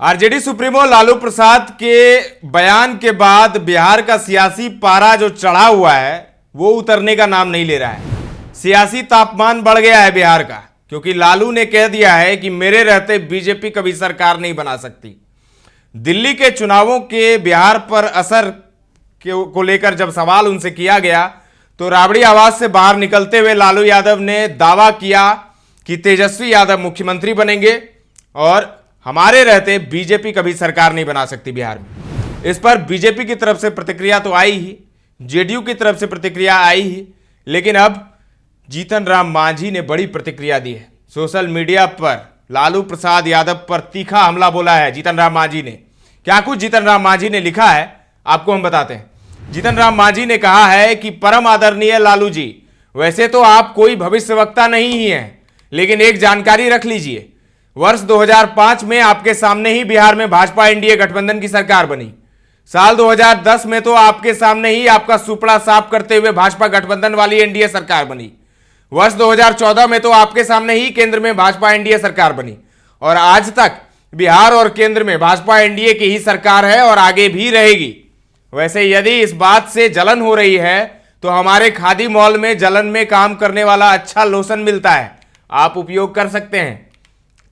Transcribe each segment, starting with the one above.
RJD supremo Lalu Prasad के बयान के बाद बिहार का सियासी पारा जो चढ़ा हुआ है वो उतरने का नाम नहीं ले रहा है। सियासी तापमान बढ़ गया है बिहार का, क्योंकि लालू ने कह दिया है कि मेरे रहते बीजेपी कभी सरकार नहीं बना सकती। दिल्ली के चुनावों के बिहार पर असर को लेकर जब सवाल उनसे किया गया तो राबड़ी आवाज से बाहर निकलते हुए लालू यादव ने दावा किया कि तेजस्वी यादव मुख्यमंत्री बनेंगे और हमारे रहते बीजेपी कभी सरकार नहीं बना सकती बिहार में। इस पर बीजेपी की तरफ से प्रतिक्रिया तो आई ही, जेडीयू की तरफ से प्रतिक्रिया आई ही, लेकिन अब जीतन राम मांझी ने बड़ी प्रतिक्रिया दी है। सोशल मीडिया पर लालू प्रसाद यादव पर तीखा हमला बोला है जीतन राम मांझी ने। क्या कुछ जीतन राम मांझी ने लिखा है आपको हम बताते हैं। जीतन राम मांझी ने कहा है कि परम आदरणीय लालू जी, वैसे तो आप कोई भविष्यवक्ता नहीं ही हैं, लेकिन एक जानकारी रख लीजिए, वर्ष 2005 में आपके सामने ही बिहार में भाजपा एनडीए गठबंधन की सरकार बनी। साल 2010 में तो आपके सामने ही आपका सुपड़ा साफ करते हुए भाजपा गठबंधन वाली एनडीए सरकार बनी। वर्ष 2014 में तो आपके सामने ही केंद्र में भाजपा एनडीए सरकार बनी और आज तक बिहार और केंद्र में भाजपा एनडीए की ही सरकार है और आगे भी रहेगी। वैसे यदि इस बात से जलन हो रही है तो हमारे खादी मॉल में जलन में काम करने वाला अच्छा लोशन मिलता है, आप उपयोग कर सकते हैं।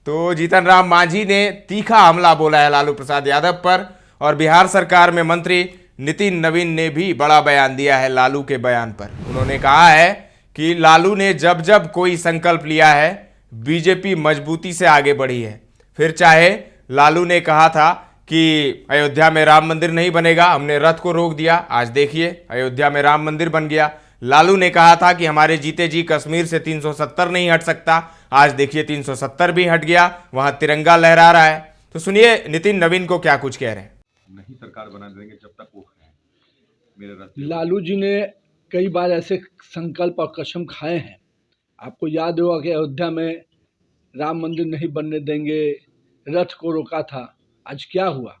तो जीतन राम मांझी ने तीखा हमला बोला है लालू प्रसाद यादव पर और बिहार सरकार में मंत्री नितिन नवीन ने भी बड़ा बयान दिया है लालू के बयान पर। उन्होंने कहा है कि लालू ने जब जब कोई संकल्प लिया है बीजेपी मजबूती से आगे बढ़ी है। फिर चाहे लालू ने कहा था कि अयोध्या में राम मंदिर नहीं बनेगा, हमने रथ को रोक दिया, आज देखिए अयोध्या में राम मंदिर बन गया। लालू ने कहा था कि हमारे जीते जी कश्मीर से 370 नहीं हट सकता, आज देखिए 370 भी हट गया, वहां तिरंगा लहरा रहा है। तो सुनिए नितिन नवीन को क्या कुछ कह रहे हैं। नहीं सरकार बना देंगे जब तक वो है मेरे रास्ते। लालू जी ने कई बार ऐसे संकल्प और कसम खाए हैं। आपको याद होगा कि अयोध्या में राम मंदिर नहीं बनने देंगे, रथ को रोका था। आज क्या हुआ?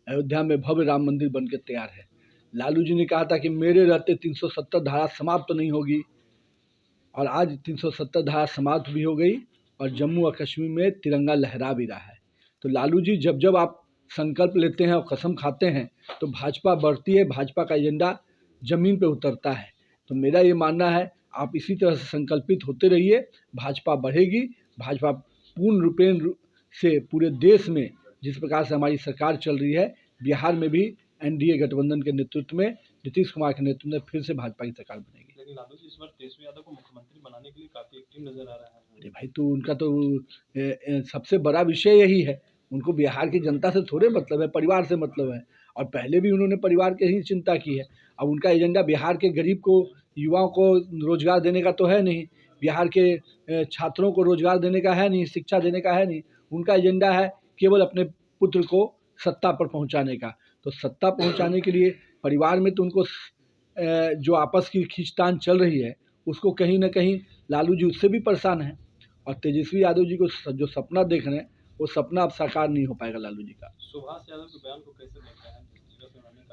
अयोध्या में भव्य राम मंदिर बनकर तैयार है। लालू जी ने कहा था कि मेरे रहते 370 धारा समाप्त तो नहीं होगी और आज 370 धारा समाप्त भी हो गई और जम्मू और कश्मीर में तिरंगा लहरा भी रहा है। तो लालू जी जब जब आप संकल्प लेते हैं और कसम खाते हैं तो भाजपा बढ़ती है, भाजपा का एजेंडा जमीन पे उतरता है। तो मेरा ये मानना है आप इसी तरह से संकल्पित होते रहिए, भाजपा बढ़ेगी। भाजपा पूर्ण रूपेण से पूरे देश में जिस प्रकार से हमारी सरकार चल रही है, बिहार में भी एनडीए गठबंधन के नेतृत्व में नीतीश कुमार के नेतृत्व में फिर से भाजपा की सरकार बनेगी। लेकिन लालू जी इस बार तेजस्वी यादव को मुख्यमंत्री बनाने के लिए काफी एक्टिव नजर आ रहा है। अरे भाई, तो उनका तो सबसे बड़ा विषय यही है। उनको बिहार की जनता से थोड़े मतलब है, परिवार से मतलब है और पहले भी उन्होंने परिवार की ही चिंता की है। अब उनका एजेंडा बिहार के गरीब को, युवाओं को रोजगार देने का तो है नहीं, बिहार के छात्रों को रोजगार देने का है नहीं, शिक्षा देने का है नहीं। उनका एजेंडा है केवल अपने पुत्र को सत्ता पर पहुंचाने का। तो सत्ता पहुंचाने के लिए परिवार में तो उनको जो आपस की खींचतान चल रही है उसको कहीं ना कहीं लालू जी उससे भी परेशान हैं और तेजस्वी यादव जी को जो सपना देख रहे हैं वो सपना अब साकार नहीं हो पाएगा लालू जी का। सुभाष यादव के बयान को कैसे देख रहे हैं?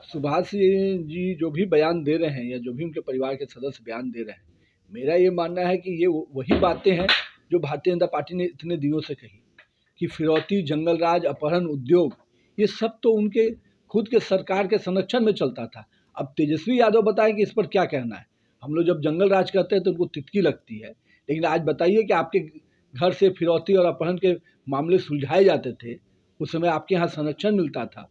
सुभाष जी जो भी बयान दे रहे हैं या जो भी उनके परिवार के सदस्य बयान दे रहे हैं, मेरा ये मानना है कि ये वही बातें हैं जो भारतीय जनता पार्टी ने इतने दिनों से कही कि फिरौती, जंगल राज, अपहरण, उद्योग, ये सब तो उनके खुद के सरकार के संरक्षण में चलता था। अब तेजस्वी यादव बताएं कि इस पर क्या कहना है। हम लोग जब जंगल राज करते हैं तो उनको तितकी लगती है, लेकिन आज बताइए कि आपके घर से फिरौती और अपहरण के मामले सुलझाए जाते थे, उस समय आपके यहाँ संरक्षण मिलता था।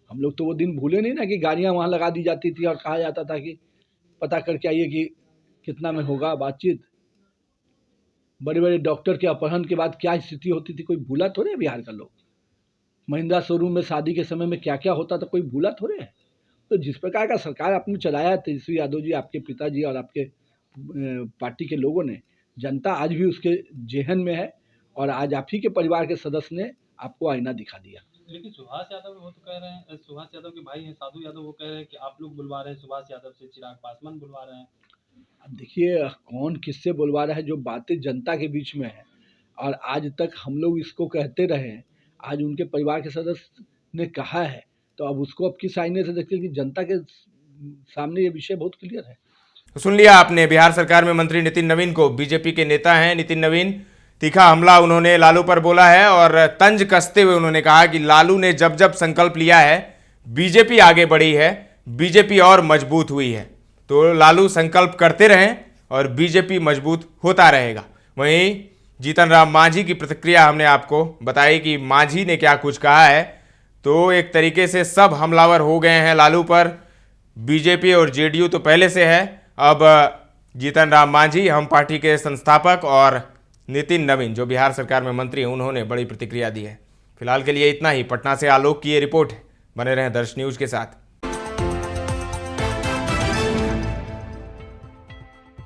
हम लोग तो वो दिन भूले नहीं ना कि गाड़ियाँ वहाँ लगा दी जाती थी और कहा जाता था कि पता करके आइए कि कितना में होगा बातचीत। बड़े बड़े डॉक्टर के अपहरण के बाद क्या स्थिति होती थी, कोई भूला थोड़े है बिहार का लोग। महिंद्रा शोरूम में शादी के समय में क्या क्या होता था, कोई भूला थोड़े है। तो जिस प्रकार का सरकार आपने चलाया तेजस्वी यादव जी, आपके पिताजी और आपके पार्टी के लोगों ने, जनता आज भी उसके जेहन में है और आज आप ही के परिवार के सदस्य ने आपको आईना दिखा दिया। लेकिन सुभाष यादव वो तो कह रहे हैं, सुभाष यादव के भाई हैं साधु यादव, वो कह रहे हैं कि आप लोग बुलवा रहे हैं सुभाष यादव से, चिराग पासवान बुलवा रहे हैं। अब देखिए कौन किससे बुलवा रहा है, जो बातें जनता के बीच में है और आज तक हम लोग इसको कहते रहे हैं, आज उनके परिवार के सदस्य ने कहा है, तो अब उसको अब किस आईने से देखते हैं कि जनता के सामने ये विषय बहुत क्लियर है। तो सुन लिया आपने बिहार सरकार में मंत्री नितिन नवीन को। बीजेपी के नेता हैं नितिन नवीन, तीखा हमला उन्होंने लालू पर बोला है और तंज कसते हुए उन्होंने कहा कि लालू ने जब जब संकल्प लिया है बीजेपी आगे बढ़ी है, बीजेपी और मजबूत हुई है। तो लालू संकल्प करते रहें और बीजेपी मजबूत होता रहेगा। वहीं जीतन राम मांझी की प्रतिक्रिया हमने आपको बताई कि मांझी ने क्या कुछ कहा है। तो एक तरीके से सब हमलावर हो गए हैं लालू पर। बीजेपी और जेडीयू तो पहले से है, अब जीतन राम मांझी, हम पार्टी के संस्थापक, और नितिन नवीन जो बिहार सरकार में मंत्री हैं, उन्होंने बड़ी प्रतिक्रिया दी है। फिलहाल के लिए इतना ही। पटना से आलोक की ये रिपोर्ट है। बने रहें दर्श न्यूज के साथ।